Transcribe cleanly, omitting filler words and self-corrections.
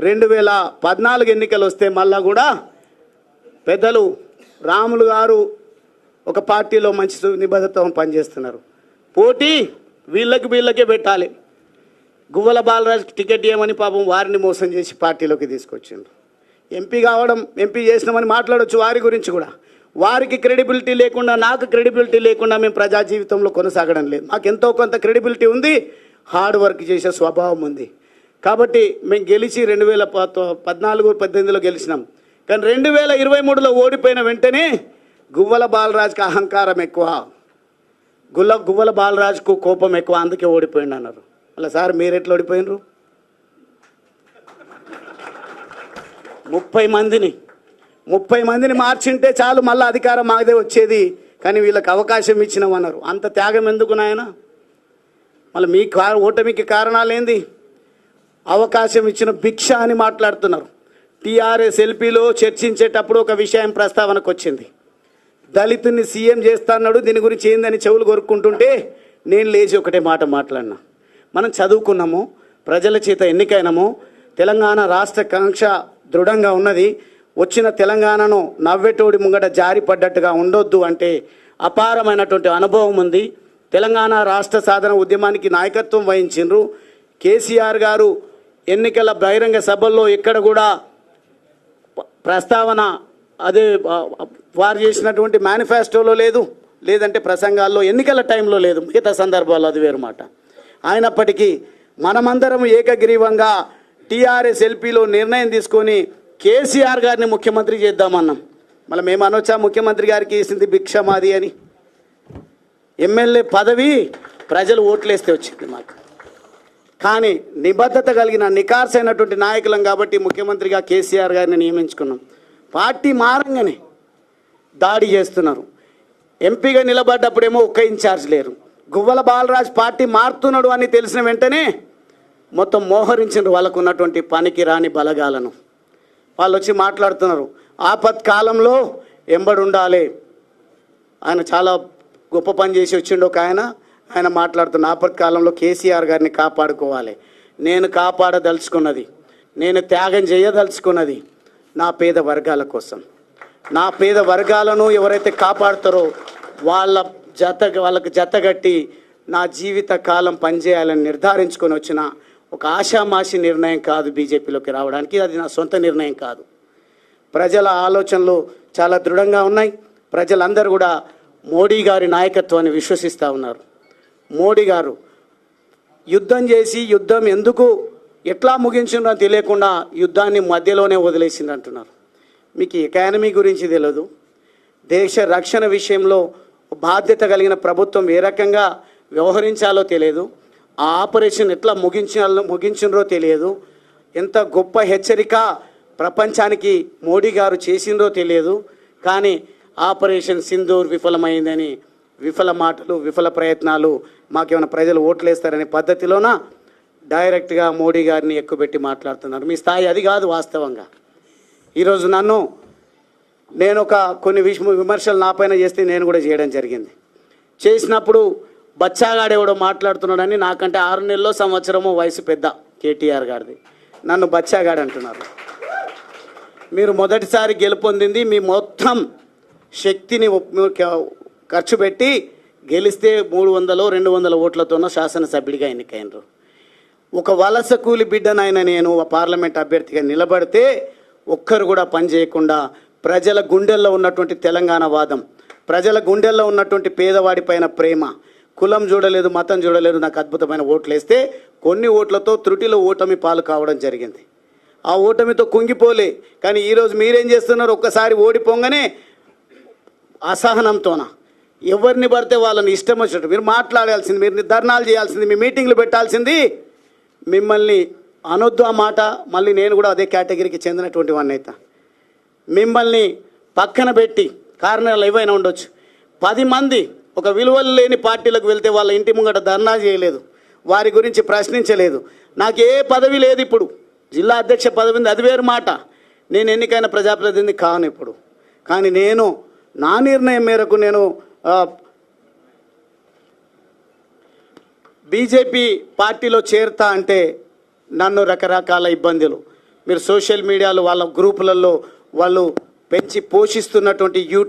2014 ఎన్నికలు వస్తే మళ్ళా కూడా పెద్దలు రాములు గారు ఒక పార్టీలో మంచి నిబద్ధతతో పనిచేస్తున్నారు. పోటీ వీళ్ళకే పెట్టాలి. గువ్వల బాలరాజ్ టికెట్ ఇవ్వమని పాపం వారిని మోసం చేసి పార్టీలోకి తీసుకొచ్చిండు. ఎంపీ చేసినామని మాట్లాడవచ్చు వారి గురించి కూడా. వారికి క్రెడిబిలిటీ లేకుండా, నాకు క్రెడిబిలిటీ లేకుండా మేము ప్రజా జీవితంలో కొనసాగడం లేదు. మాకు ఎంతో కొంత క్రెడిబిలిటీ ఉంది, హార్డ్ వర్క్ చేసే స్వభావం ఉంది. కాబట్టి మేము గెలిచి 2014-18లో గెలిచినాం. కానీ 2023లో ఓడిపోయిన వెంటనే గువ్వల బాలరాజ్కి అహంకారం ఎక్కువ, గువ్వల బాలరాజ్కు కోపం ఎక్కువ, అందుకే ఓడిపోయింది అన్నారు. అలా సార్ మీరు ఎట్లా ఓడిపోయినరు? 30 మందిని మార్చింటే చాలు, మళ్ళీ అధికారం మాదే వచ్చేది. కానీ వీళ్ళకి అవకాశం ఇచ్చినామన్నారు. అంత త్యాగం ఎందుకు నాయన? మళ్ళీ మీ ఓటమికి కారణాలు ఏంది? అవకాశం ఇచ్చిన భిక్ష అని మాట్లాడుతున్నారు. టీఆర్ఎస్ ఎల్పీలో చర్చించేటప్పుడు ఒక విషయం ప్రస్తావనకు వచ్చింది. దళితుని సీఎం చేస్తాన్నాడు, దీని గురించి ఏందని చెవులు కొరుక్కుంటుంటే నేను లేచి ఒకటే మాట మాట్లాడినా. మనం చదువుకున్నాము, ప్రజల చేత ఎన్నికైనాము, తెలంగాణ రాష్ట్ర కాంక్ష దృఢంగా ఉన్నది. వచ్చిన తెలంగాణను నవ్వెటోడి ముంగట జారి పడ్డట్టుగా ఉండొద్దు అంటే అపారమైనటువంటి అనుభవం ఉంది. తెలంగాణ రాష్ట్ర సాధన ఉద్యమానికి నాయకత్వం వహించిండ్రు. కేసీఆర్ గారు ఎన్నికల బహిరంగ సభల్లో ఎక్కడ కూడా ప్రస్తావన అదే వారు చేసినటువంటి మేనిఫెస్టోలో లేదు, లేదంటే ప్రసంగాల్లో ఎన్నికల టైంలో లేదు, మిగతా సందర్భాల్లో అది వేరు మాట. అయినప్పటికీ మనమందరం ఏకగ్రీవంగా టీఆర్ఎస్ ఎల్పీలో నిర్ణయం తీసుకొని కేసీఆర్ గారిని ముఖ్యమంత్రి చేద్దామన్నాం. మళ్ళీ మేము అనొచ్చా ముఖ్యమంత్రి గారికి వేసింది భిక్ష మాది అని? ఎమ్మెల్యే పదవి ప్రజలు ఓట్లేస్తే వచ్చింది మాకు. కానీ నిబద్ధత కలిగిన నికార్సైనటువంటి నాయకులం కాబట్టి ముఖ్యమంత్రిగా కేసీఆర్ గారిని నియమించుకున్నాం. పార్టీ మారంగానే దాడి చేస్తున్నారు. ఎంపీగా నిలబడ్డప్పుడేమో ఒక్క ఇన్ఛార్జ్ లేరు. గువ్వల బాలరాజ్ పార్టీ మారుతున్నాడు అని తెలిసిన వెంటనే మొత్తం మోహరించారు వాళ్ళకు ఉన్నటువంటి పనికి రాని బలగాలను. వాళ్ళు వచ్చి మాట్లాడుతున్నారు, ఆపత్కాలంలో ఎంబడి ఉండాలి. ఆయన చాలా గొప్ప పని చేసి వచ్చిండు ఒక ఆయన మాట్లాడుతున్న ఆపత్కాలంలో కేసీఆర్ గారిని కాపాడుకోవాలి. నేను కాపాడదలుచుకున్నది, నేను త్యాగం చేయదలుచుకున్నది నా పేద వర్గాల కోసం. నా పేద వర్గాలను ఎవరైతే కాపాడుతారో వాళ్ళకు జతగట్టి నా జీవిత కాలం పనిచేయాలని నిర్ధారించుకొని వచ్చిన ఒక ఆషామాషి నిర్ణయం కాదు బీజేపీలోకి రావడానికి. అది నా సొంత నిర్ణయం కాదు. ప్రజల ఆలోచనలు చాలా దృఢంగా ఉన్నాయి. ప్రజలందరూ కూడా మోడీ గారి నాయకత్వాన్ని విశ్వసిస్తూ ఉన్నారు. మోడీ గారు యుద్ధం చేసి యుద్ధం ఎందుకు ఎట్లా ముగించిందో తెలియకుండా యుద్ధాన్ని మధ్యలోనే వదిలేసింది అంటున్నారు. మీకు ఎకానమీ గురించి తెలియదు, దేశ రక్షణ విషయంలో బాధ్యత కలిగిన ప్రభుత్వం ఏ రకంగా వ్యవహరించాలో తెలియదు, ఆ ఆపరేషన్ ఎట్లా ముగించినరో తెలియదు, ఎంత గొప్ప హెచ్చరిక ప్రపంచానికి మోడీ గారు చేసిందో తెలియదు. కానీ ఆపరేషన్ సింధూర్ విఫలమైందని విఫల మాటలు, విఫల ప్రయత్నాలు, మాకేమైనా ప్రజలు ఓట్లేస్తారనే పద్ధతిలోన డైరెక్ట్గా మోడీ గారిని ఎక్కువబెట్టి మాట్లాడుతున్నారు. మీ స్థాయి అది కాదు. వాస్తవంగా ఈరోజు నేను కొన్ని విమర్శలు నా పైన చేస్తే నేను కూడా చేయడం జరిగింది. చేసినప్పుడు బచ్చాగాడెవడో మాట్లాడుతున్నాడని, నాకంటే 6 నెలల్లో సంవత్సరమో వయసు పెద్ద కేటీఆర్ గారిది, నన్ను బచ్చాగాడు అంటున్నారు. మీరు మొదటిసారి గెలుపొందింది మీ మొత్తం శక్తిని ఖర్చు పెట్టి గెలిస్తే 300-200 ఓట్లతోనో శాసనసభ్యుడిగా ఎన్నికైనరు. ఒక వలస కూలి బిడ్డనైనా నేను పార్లమెంట్ అభ్యర్థిగా నిలబడితే ఒక్కరు కూడా పని చేయకుండా ప్రజల గుండెల్లో ఉన్నటువంటి తెలంగాణ వాదం, ప్రజల గుండెల్లో ఉన్నటువంటి పేదవాడి పైన ప్రేమ, కులం చూడలేదు, మతం చూడలేదు, నాకు అద్భుతమైన ఓట్లు వేస్తే కొన్ని ఓట్లతో త్రుటిలో ఓటమి పాలు కావడం జరిగింది. ఆ ఓటమితో కుంగిపోలే. కానీ ఈరోజు మీరేం చేస్తున్నారు? ఒక్కసారి ఓడిపోగానే అసహనంతోన ఎవరిని పడితే వాళ్ళని ఇష్టం వచ్చినట్టు మీరు మాట్లాడాల్సింది, మీరు ధర్నాలు చేయాల్సింది, మీ మీటింగ్లు పెట్టాల్సింది. మిమ్మల్ని అనొద్దు ఆ మాట. మళ్ళీ నేను కూడా అదే కేటగిరీకి చెందినటువంటి వాడిని అయితే మిమ్మల్ని పక్కన పెట్టి కారణాలు ఏవైనా ఉండొచ్చు. 10 మంది ఒక విలువలు లేని పార్టీలకు వెళ్తే వాళ్ళ ఇంటి ముంగట ధర్నా చేయలేదు, వారి గురించి ప్రశ్నించలేదు. నాకు ఏ పదవి లేదు. ఇప్పుడు జిల్లా అధ్యక్ష పదవి ఉంది, అది వేరు మాట. నేను ఎన్నికైన ప్రజాప్రతినిధి కాను ఇప్పుడు. కానీ నేను నా నిర్ణయం మేరకు నేను బీజేపీ పార్టీలో చేరుతా అంటే నన్ను రకరకాల ఇబ్బందులు, మీరు సోషల్ మీడియాలో వాళ్ళ గ్రూపులలో వాళ్ళు పెంచి పోషిస్తున్నటువంటి యూట్యూబ్